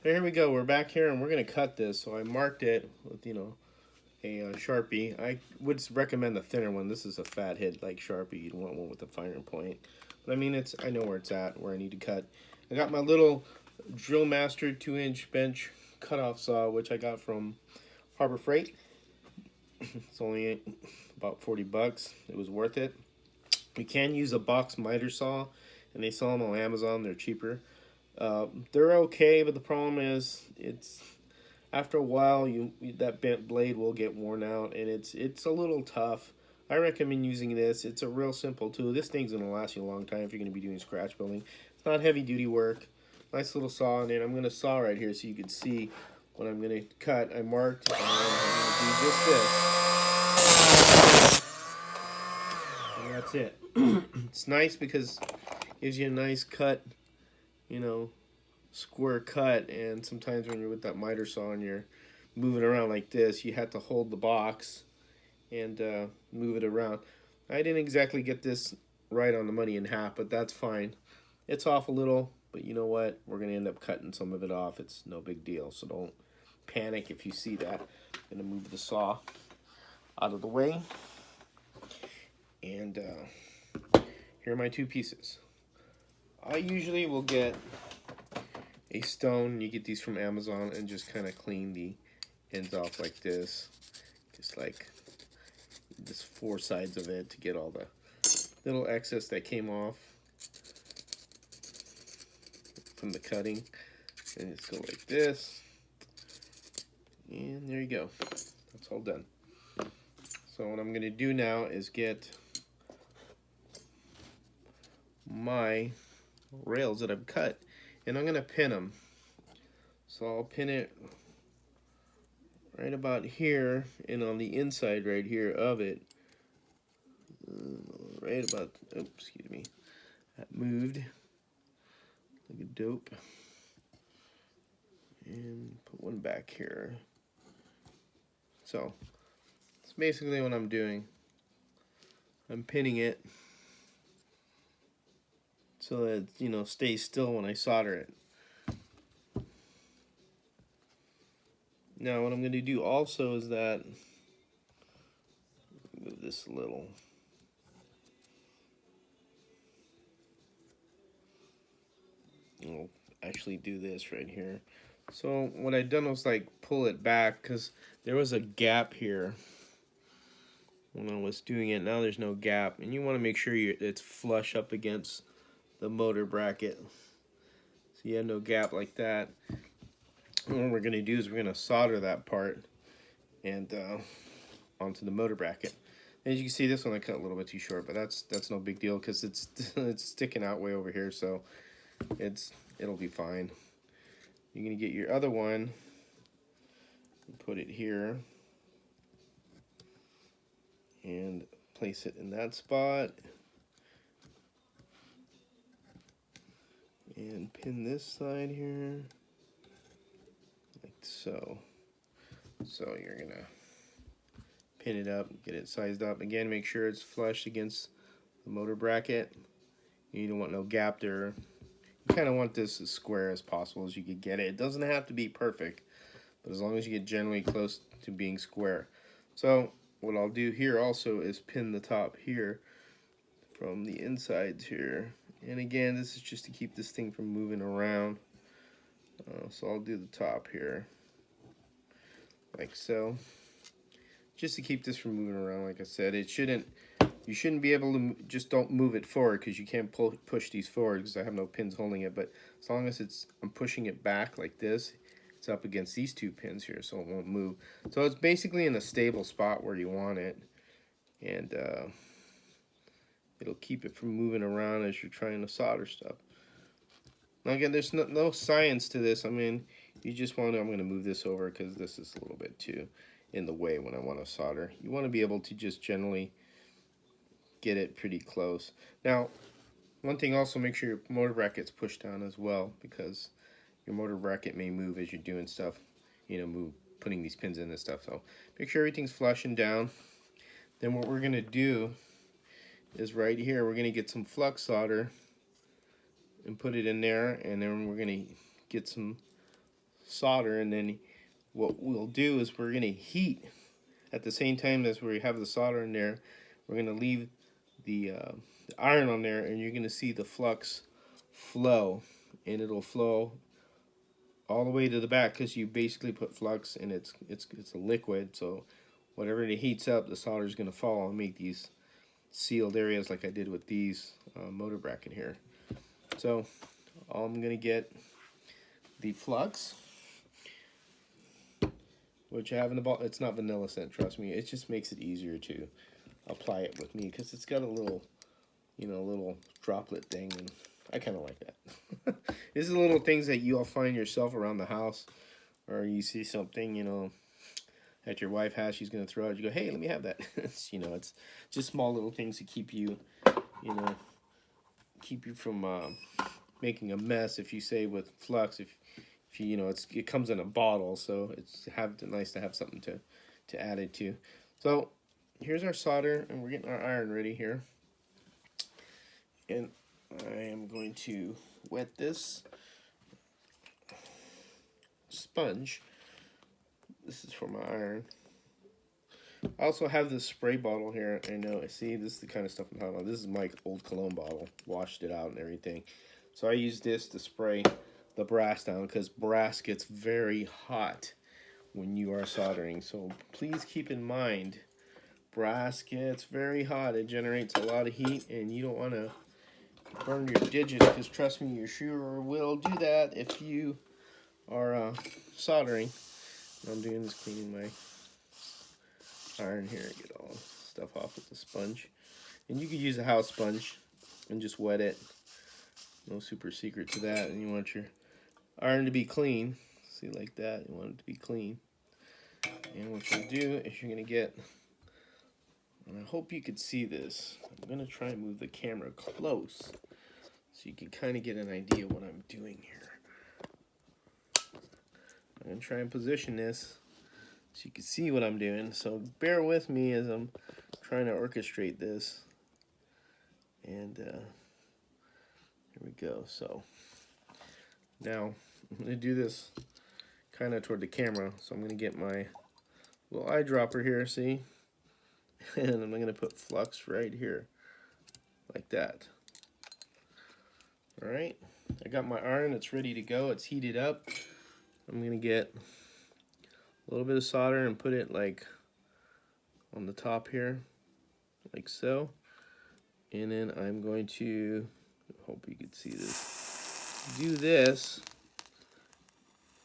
Here we go. We're back here, and we're gonna cut this. So I marked it with a Sharpie. I would recommend a thinner one. This is a fat head like Sharpie. You'd want one with a finer point. But I mean, I know where it's at, where I need to cut. I got my little Drill Master 2-inch bench cutoff saw, which I got from Harbor Freight. It's only about 40 bucks. It was worth it. You can use a box miter saw, and they sell them on Amazon. They're cheaper. They're okay, but the problem is it's after a while that bent blade will get worn out, and it's a little tough. I recommend using this. It's a real simple tool. This thing's gonna last you a long time if you're gonna be doing scratch building. It's not heavy duty work. Nice little saw, and then I'm gonna saw right here so you can see what I'm gonna cut. I marked, and I'm gonna do just this, and that's it. It's nice because it gives you a nice cut, you know, square cut, and sometimes when you're with that miter saw and you're moving around like this, you have to hold the box and move it around. I didn't exactly get this right on the money in half, but that's fine. It's off a little, but you know what? We're going to end up cutting some of it off. It's no big deal, so don't panic if you see that. I'm going to move the saw out of the way, and here are my two pieces. I usually will get a stone. You get these from Amazon, and just kind of clean the ends off like this, just like this four sides of it, to get all the little excess that came off from the cutting. And just go like this, and there you go. That's all done. So what I'm going to do now is get my rails that I've cut, and I'm going to pin them. So I'll pin it right about here, and on the inside right here of it, right about, oh, excuse me, that moved like a dope. And put one back here. So that's basically what I'm doing. I'm pinning it so that stays still when I solder it. Now what I'm going to do also is that move this a little. I'll actually do this right here. So what I done was like pull it back because there was a gap here when I was doing it. Now there's no gap, and you want to make sure it's flush up against the motor bracket, so you have no gap like that. And what we're going to do is we're going to solder that part and onto the motor bracket. As you can see, this one I cut a little bit too short, but that's no big deal because it's it's sticking out way over here, so it'll be fine. You're going to get your other one and put it here and place it in that spot and pin this side here like so. So you're going to pin it up, get it sized up. Again, make sure it's flush against the motor bracket. You don't want no gap there. You kind of want this as square as possible as you could get it. It doesn't have to be perfect, but as long as you get generally close to being square. So what I'll do here also is pin the top here from the insides here. And again, this is just to keep this thing from moving around. So I'll do the top here like so, just to keep this from moving around. Like I said, you shouldn't be able to, just don't move it forward because you can't push these forward because I have no pins holding it. But as long as I'm pushing it back like this, it's up against these two pins here, so it won't move. So it's basically in a stable spot where you want it, and it'll keep it from moving around as you're trying to solder stuff. Now again, there's no science to this. I mean, you just want to, I'm going to move this over because this is a little bit too in the way when I want to solder. You want to be able to just generally get it pretty close. Now, one thing also, make sure your motor bracket's pushed down as well, because your motor bracket may move as you're doing stuff, putting these pins in and stuff. So make sure everything's flush and down. Then what we're going to do is right here, we're going to get some flux solder and put it in there, and then we're going to get some solder, and then what we'll do is we're going to heat at the same time as we have the solder in there. We're going to leave the iron on there, and you're going to see the flux flow, and it'll flow all the way to the back because you basically put flux, and it's a liquid. So whatever it heats up, the solder is going to fall and make these sealed areas like I did with these motor bracket here. So I'm going to get the flux, which I have in the bottle. It's not vanilla scent, trust me. It just makes it easier to apply it with me because it's got a little, little droplet thing, and I kind of like that. This is little things that you all find yourself around the house, or you see something, that your wife has, she's going to throw out. You go, hey, let me have that. It's just small little things to keep you, keep you from making a mess. If you say with flux, if you, it comes in a bottle, so it's nice to have something to add it to. So here's our solder, and we're getting our iron ready here. And I am going to wet this sponge. This is for my iron. I also have this spray bottle here. I know, see, this is the kind of stuff I'm talking about. This is my old cologne bottle. Washed it out and everything. So I use this to spray the brass down because brass gets very hot when you are soldering. So please keep in mind, brass gets very hot. It generates a lot of heat, and you don't want to burn your digits because trust me, you sure will do that if you are soldering. I'm doing is cleaning my iron here, get all stuff off with the sponge. And you could use a house sponge and just wet it. No super secret to that. And you want your iron to be clean. See, like that. You want it to be clean. And what you'll do is you're going to get, and I hope you could see this. I'm going to try and move the camera close so you can kind of get an idea of what I'm doing here. I'm going to try and position this so you can see what I'm doing. So bear with me as I'm trying to orchestrate this. And here we go. So now I'm going to do this kind of toward the camera. So I'm going to get my little eyedropper here, see? And I'm going to put flux right here, like that. All right. I got my iron. It's ready to go. It's heated up. I'm going to get a little bit of solder and put it like on the top here, like so. And then I'm going to, hope you can see this, do this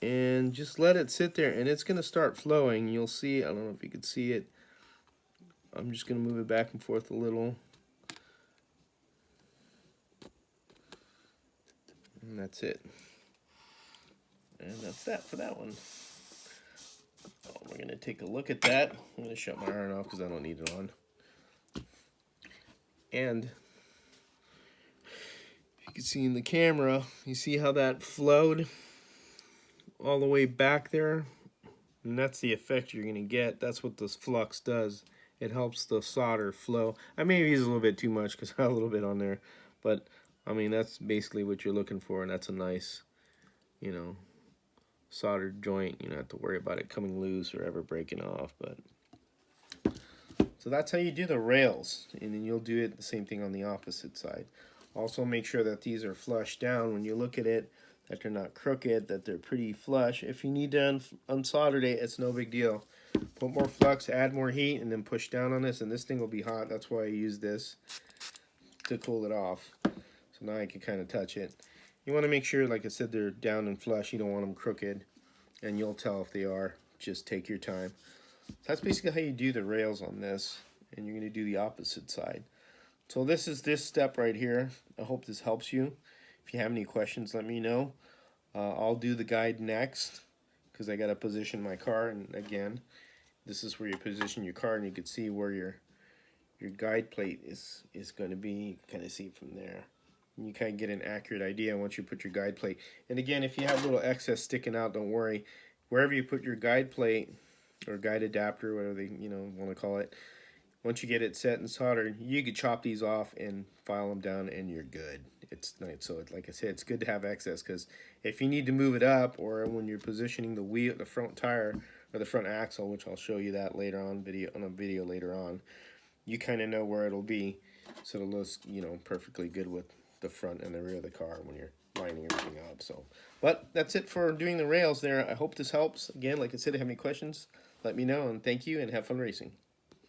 and just let it sit there, and it's going to start flowing. You'll see, I don't know if you can see it. I'm just going to move it back and forth a little. And that's it. And that's that for that one. We're going to take a look at that. I'm going to shut my iron off because I don't need it on. And you can see in the camera, you see how that flowed all the way back there? And that's the effect you're going to get. That's what this flux does. It helps the solder flow. I may have used a little bit too much because I have a little bit on there. But, I mean, that's basically what you're looking for. And that's a nice, soldered joint. You don't have to worry about it coming loose or ever breaking off. But so that's how you do the rails. And then you'll do it the same thing on the opposite side. Also make sure that these are flush down when you look at it, that they're not crooked, that they're pretty flush. If you need to unsolder it, it's no big deal. Put more flux, add more heat, and then push down on this, and this thing will be hot. That's why I use this to cool it off. So now I can kind of touch it. You want to make sure, like I said, they're down and flush. You don't want them crooked, and you'll tell if they are. Just take your time. That's basically how you do the rails on this, and you're going to do the opposite side. So this is this step right here. I hope this helps you. If you have any questions, let me know. I'll do the guide next because I got to position my car. And again, this is where you position your car, and you can see where your guide plate is going to be. You can kind of see it from there. And you kind of get an accurate idea once you put your guide plate. And again, if you have a little excess sticking out, don't worry. Wherever you put your guide plate or guide adapter, whatever they want to call it, once you get it set and soldered, you can chop these off and file them down, and you're good. it's nice. So like I said, it's good to have excess, because if you need to move it up, or when you're positioning the wheel, the front tire or the front axle, which I'll show you that later on a video later on, you kind of know where it'll be, so it looks, you know, perfectly good with the front and the rear of the car when you're lining everything up. So, but that's it for doing the rails there. I hope this helps. Again, like I said, if you have any questions, let me know, and thank you, and have fun racing.